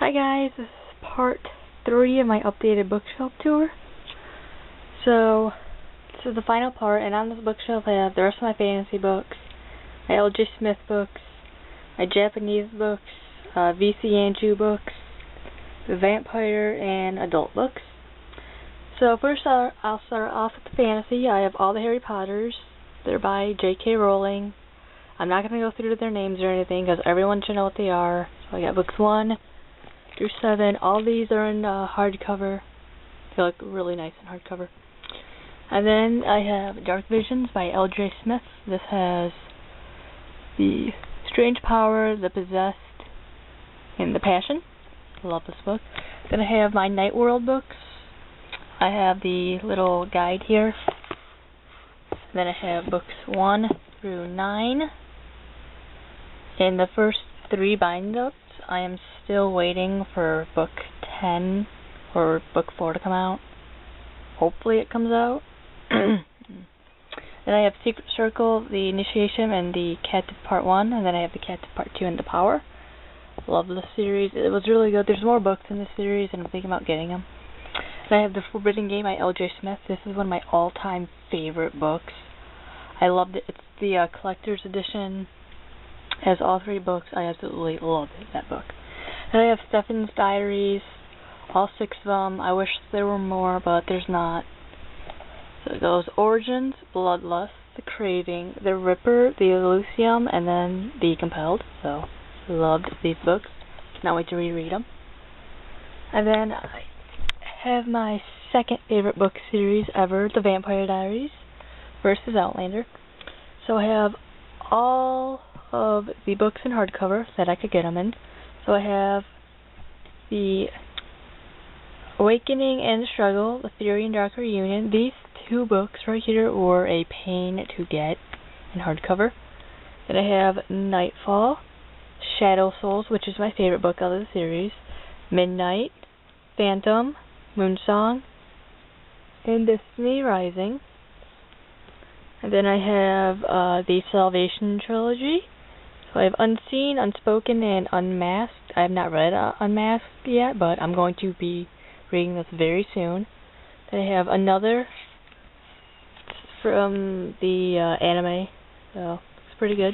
Hi guys, this is part 3 of my updated bookshelf tour. So, this is the final part, and on this bookshelf I have the rest of my fantasy books, my L.J. Smith books, my Japanese books, V.C. Andrew books, the vampire, and adult books. So first I'll start off with the fantasy. I have all the Harry Potters. They're by J.K. Rowling. I'm not going to go through their names or anything because everyone should know what they are. So I got books 1 through 7. All these are in hardcover. They look really nice in hardcover. And then I have Dark Visions by L.J. Smith. This has the Strange Power, the Possessed, and the Passion. I love this book. Then I have my Night World books. I have the little guide here. Then I have books 1 through 9. In the first 3 bind-ups, I am still waiting for book 10 or book 4 to come out. Hopefully it comes out. Then I have Secret Circle, The Initiation, and The Captive Part 1, and then I have The Captive Part 2 and The Power. Love this series. It was really good. There's more books in this series, and I'm thinking about getting them. Then I have The Forbidden Game by L.J. Smith. This is one of my all-time favorite books. I loved it. It's the collector's edition. It has all 3 books. I absolutely love that book. Then I have Stefan's Diaries, all 6 of them. I wish there were more, but there's not. So it goes Origins, Bloodlust, The Craving, The Ripper, The Elysium, and then The Compelled. So, loved these books. Cannot wait to reread them. And then I have my second favorite book series ever, The Vampire Diaries versus Outlander. So I have all of the books in hardcover that I could get them in. So I have The Awakening and the Struggle, The Fury and Dark Reunion. These 2 books right here were a pain to get in hardcover. Then I have Nightfall, Shadow Souls, which is my favorite book out of the series, Midnight, Phantom, Moonsong, and Destiny Rising. And then I have the Salvation Trilogy. So I have Unseen, Unspoken, and Unmasked. I have not read Unmasked yet, but I'm going to be reading this very soon. Then I have another from the anime, so it's pretty good.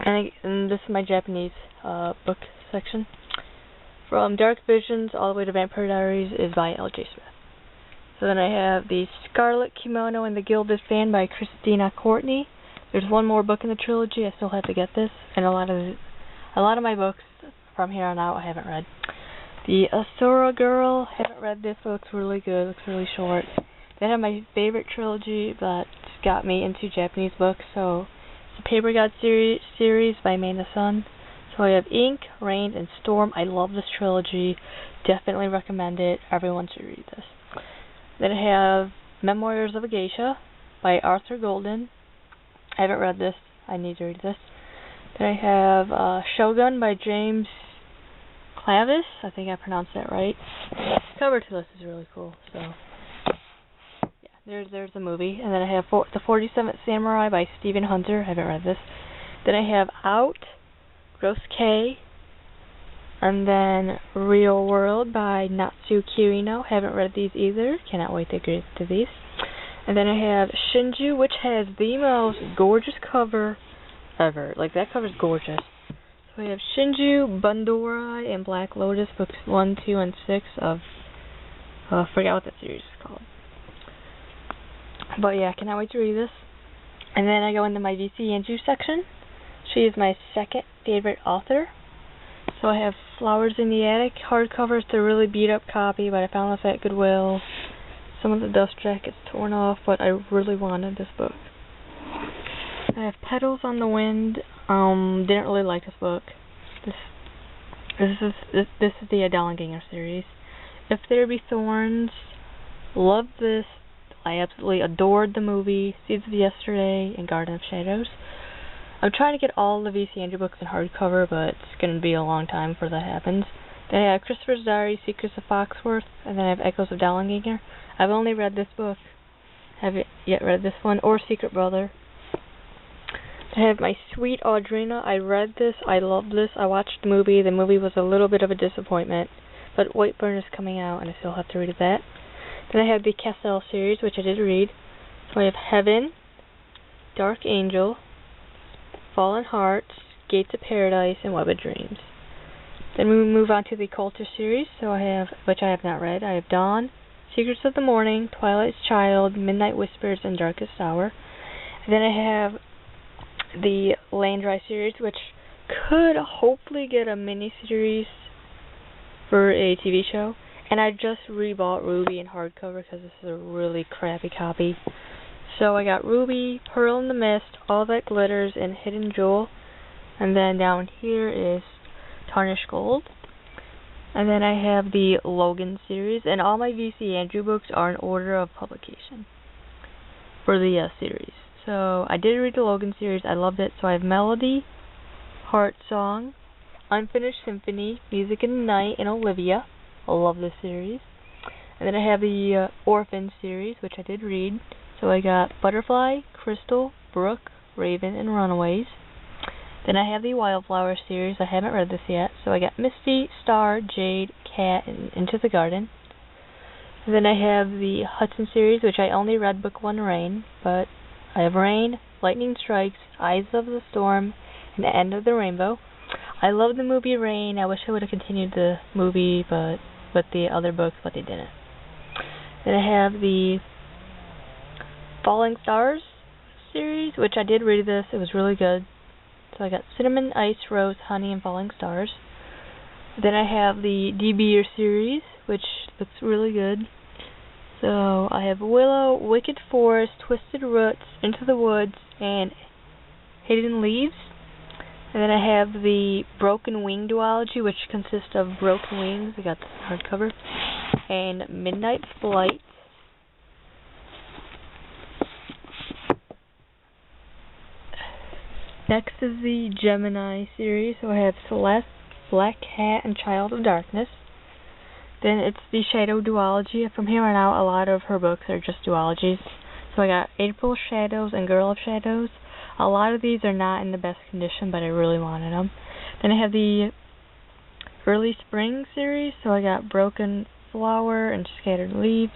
And this is my Japanese book section. From Dark Visions all the way to Vampire Diaries is by L.J. Smith. So then I have The Scarlet Kimono and the Gilded Fan by Christina Courtney. There's one more book in the trilogy. I still have to get this, and a lot of my books from here on out I haven't read. The Asura Girl, haven't read this. It looks really good. It looks really short. Then I have my favorite trilogy that got me into Japanese books. So it's the Paper God series by Amanda Sun. So I have Ink, Rain, and Storm. I love this trilogy. Definitely recommend it. Everyone should read this. Then I have Memoirs of a Geisha by Arthur Golden. I haven't read this. I need to read this. Then I have Shogun by James Clavis. I think I pronounced that right. The cover to this is really cool. So yeah, there's a movie. And then I have The 47th Samurai by Stephen Hunter. I haven't read this. Then I have Out, Gross K, and then Real World by Natsu Kirino. Haven't read these either. Cannot wait to get to these. And then I have Shinju, which has the most gorgeous cover ever. Like, that cover's gorgeous. So we have Shinju, Bundorai, and Black Lotus, books 1, 2, and 6 of... I forgot what that series is called. But yeah, cannot wait to read this. And then I go into my V.C. Andrew section. She is my second favorite author. So I have Flowers in the Attic, hardcover. It's a really beat up copy, but I found this at Goodwill. Some of the dust jacket's torn off, but I really wanted this book. I have Petals on the Wind. Didn't really like this book. This is the Adallenganger series. If There Be Thorns. Love this. I absolutely adored the movie Seeds of Yesterday and Garden of Shadows. I'm trying to get all the V.C. Andrew books in hardcover, but it's going to be a long time before that happens. Then I have Christopher's Diary, Secrets of Foxworth, and then I have Echoes of Dallenganger. I've only read this book. Haven't yet read this one, or Secret Brother. I have My Sweet Audrina. I read this. I loved this. I watched the movie. The movie was a little bit of a disappointment, but Whiteburn is coming out, and I still have to read that. Then I have the Castell series, which I did read. So I have Heaven, Dark Angel, Fallen Hearts, Gates of Paradise, and Web of Dreams. Then we move on to the Coulter series, which I have not read. I have Dawn, Secrets of the Morning, Twilight's Child, Midnight Whispers, and Darkest Hour. And then I have the Landry series, which could hopefully get a mini-series for a TV show. And I just rebought Ruby in hardcover because this is a really crappy copy. So I got Ruby, Pearl in the Mist, All That Glitters, and Hidden Jewel. And then down here is Tarnished Gold. And then I have the Logan series, and all my V.C. Andrew books are in order of publication for the series. So I did read the Logan series, I loved it. So I have Melody, Heart Song, Unfinished Symphony, Music in the Night, and Olivia. I love this series. And then I have the Orphan series, which I did read. So I got Butterfly, Crystal, Brook, Raven, and Runaways. Then I have the Wildflower series. I haven't read this yet. So I got Misty, Star, Jade, Cat, and Into the Garden. And then I have the Hudson series, which I only read book 1, Rain. But I have Rain, Lightning Strikes, Eyes of the Storm, and The End of the Rainbow. I love the movie Rain. I wish I would have continued the movie with the other books, but they didn't. Then I have the Falling Stars series, which I did read this. It was really good. So I got Cinnamon, Ice, Rose, Honey, and Falling Stars. Then I have the DBR series, which looks really good. So I have Willow, Wicked Forest, Twisted Roots, Into the Woods, and Hidden Leaves. And then I have the Broken Wing duology, which consists of Broken Wings. I got this hardcover. And Midnight Flight. Next is the Gemini series. So I have Celeste, Black Cat, and Child of Darkness. Then it's the Shadow duology. From here on out, a lot of her books are just duologies. So I got April Shadows and Girl of Shadows. A lot of these are not in the best condition, but I really wanted them. Then I have the Early Spring series. So I got Broken Flower and Scattered Leaves.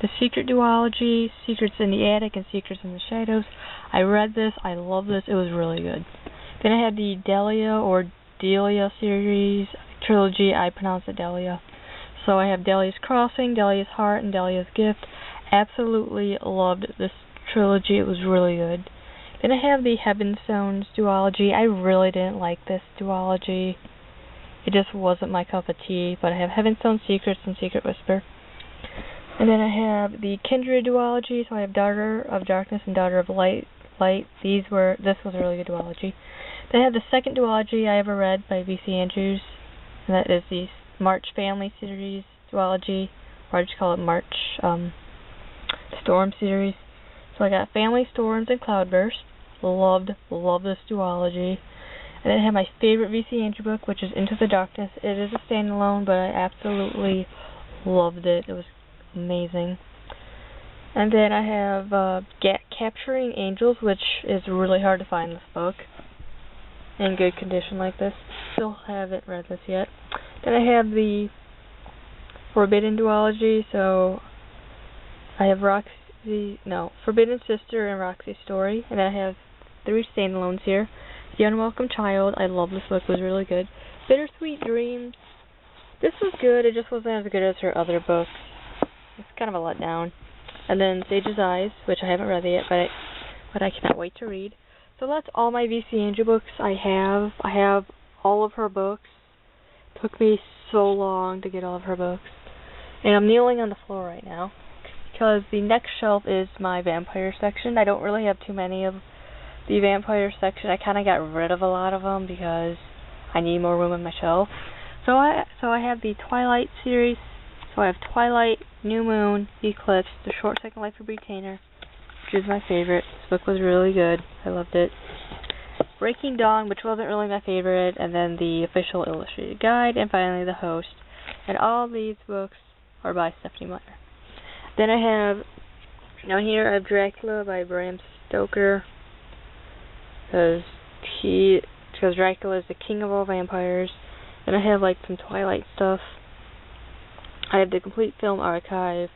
The Secret duology, Secrets in the Attic and Secrets in the Shadows. I read this. I love this. It was really good. Then I had the Delia or Delia series trilogy. I pronounce it Delia. So I have Delia's Crossing, Delia's Heart, and Delia's Gift. Absolutely loved this trilogy. It was really good. Then I have the Heavenstones duology. I really didn't like this duology. It just wasn't my cup of tea. But I have Heavenstone Secrets and Secret Whisper. And then I have the Kindred duology. So I have Daughter of Darkness and Daughter of Light. This was a really good duology. Then I have the second duology I ever read by V.C. Andrews, and that is the March Family series duology, or I just call it March Storm series. So I got Family, Storms, and Cloudburst. Love this duology. And then I have my favorite V.C. Andrews book, which is Into the Darkness. It is a standalone, but I absolutely loved it. It was amazing. And then I have Capturing Angels, which is really hard to find this book in good condition like this. Still haven't read this yet. Then I have the Forbidden duology, so I have Forbidden Sister and Roxy's Story, and then I have 3 standalones here. The Unwelcome Child, I love this book, it was really good. Bittersweet Dreams, this was good, it just wasn't as good as her other books. It's kind of a letdown. And then Sage's Eyes, which I haven't read yet, but I cannot wait to read. So that's all my V.C. Andrews books I have. I have all of her books. It took me so long to get all of her books. And I'm kneeling on the floor right now, because the next shelf is my vampire section. I don't really have too many of the vampire section. I kind of got rid of a lot of them because I need more room on my shelf. So I have the Twilight series. So I have Twilight, New Moon, Eclipse, The Short Second Life of Britannia, which is my favorite. This book was really good. I loved it. Breaking Dawn, which wasn't really my favorite, and then the Official Illustrated Guide, and finally The Host. And all these books are by Stephanie Meyer. Then I have, down here I have Dracula by Bram Stoker. because Dracula is the king of all vampires. And I have like some Twilight stuff. I have the complete film archive.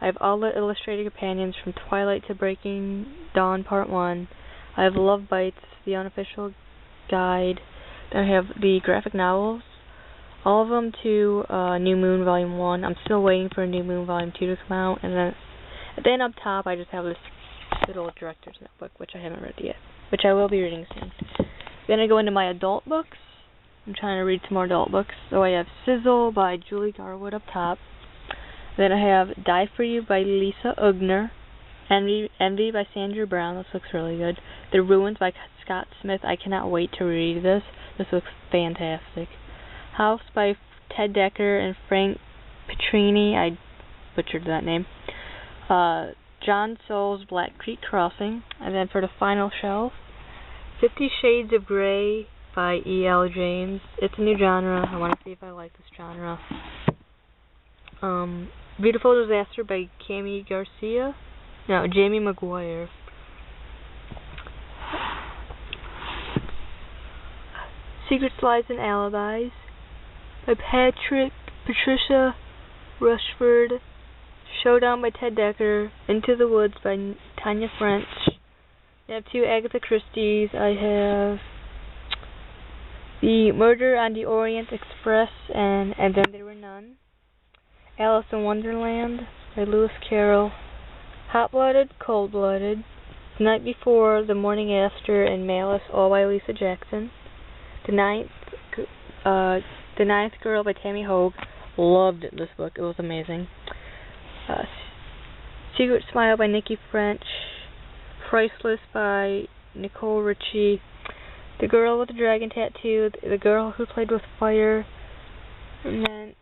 I have all the illustrated companions from Twilight to Breaking Dawn Part 1. I have Love Bites, the unofficial guide. Then I have the graphic novels, all of them to New Moon Volume 1. I'm still waiting for New Moon Volume 2 to come out. And then up top I just have this little director's notebook, which I haven't read yet, which I will be reading soon. Then I go into my adult books. I'm trying to read some more adult books. So I have Sizzle by Julie Garwood up top. Then I have Die For You by Lisa Ugner. Envy by Sandra Brown. This looks really good. The Ruins by Scott Smith. I cannot wait to read this. This looks fantastic. House by Ted Decker and Frank Petrini. I butchered that name. John Soule's Black Creek Crossing. And then for the final shelf, 50 Shades of Grey by E.L. James. It's a new genre. I want to see if I like this genre. Beautiful Disaster by Jamie Maguire. Secrets, Lies, and Alibis by Patricia Rushford. Showdown by Ted Decker. Into the Woods by Tanya French. I have 2 Agatha Christie's. I have The Murder on the Orient Express and Then There Were None. Alice in Wonderland by Lewis Carroll. Hot-Blooded, Cold-Blooded. The Night Before, The Morning After, and Malice, all by Lisa Jackson. The Ninth Girl by Tammy Hogue. Loved this book. It was amazing. Secret Smile by Nikki French. Priceless by Nicole Richie. The Girl with the Dragon Tattoo. The Girl Who Played with Fire. And then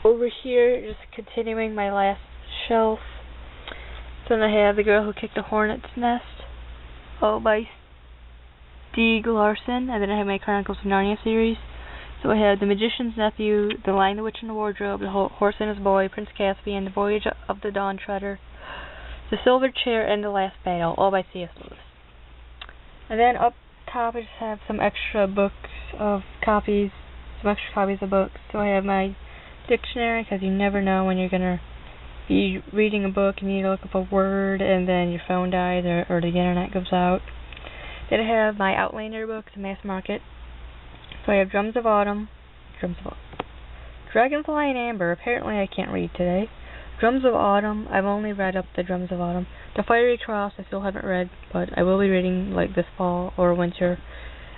over here, just continuing my last shelf. Then I have The Girl Who Kicked the Hornet's Nest, all by Stieg Larsson. And then I have my Chronicles of Narnia series. So I have The Magician's Nephew, The Lion, the Witch, and the Wardrobe, The Horse and His Boy, Prince Caspian, The Voyage of the Dawn Treader, The Silver Chair, and The Last Battle, all by C.S. Lewis. And then up top I just have some extra copies of books. So I have my dictionary, because you never know when you're going to be reading a book and you need to look up a word and then your phone dies or the internet goes out. Then I have my Outlander book, The Mass Market. So I have Drums of Autumn. Dragonfly and Amber. Apparently I can't read today. Drums of Autumn. I've only read up the Drums of Autumn. The Fiery Cross I still haven't read, but I will be reading like this fall or winter.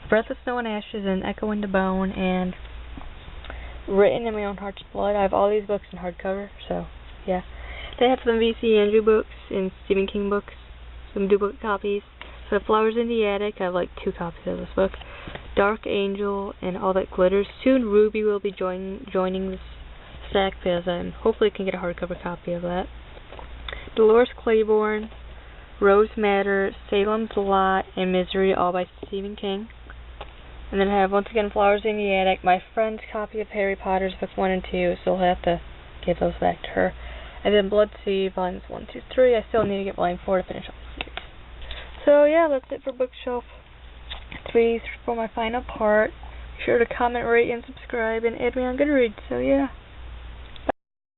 Breath of Snow and Ashes and Echo and the Bone and Written in My Own Heart's Blood. I have all these books in hardcover, so yeah. They have some V.C. Andrew books and Stephen King books, some duplicate copies. So Flowers in the Attic, I have like 2 copies of this book. Dark Angel and All That Glitters. Soon Ruby will be joining this stack because I hopefully can get a hardcover copy of that. Dolores Claiborne, Rose Madder, Salem's Lot, and Misery, all by Stephen King. And then I have, once again, Flowers in the Attic, my friend's copy of Harry Potter's books 1 and 2, so I'll have to give those back to her. And then Bloodseed, volumes 1, 2, 3. I still need to get volume 4 to finish off the series. So yeah, that's it for Bookshelf 3 for my final part. Be sure to comment, rate, and subscribe, and add me on Goodreads. So yeah.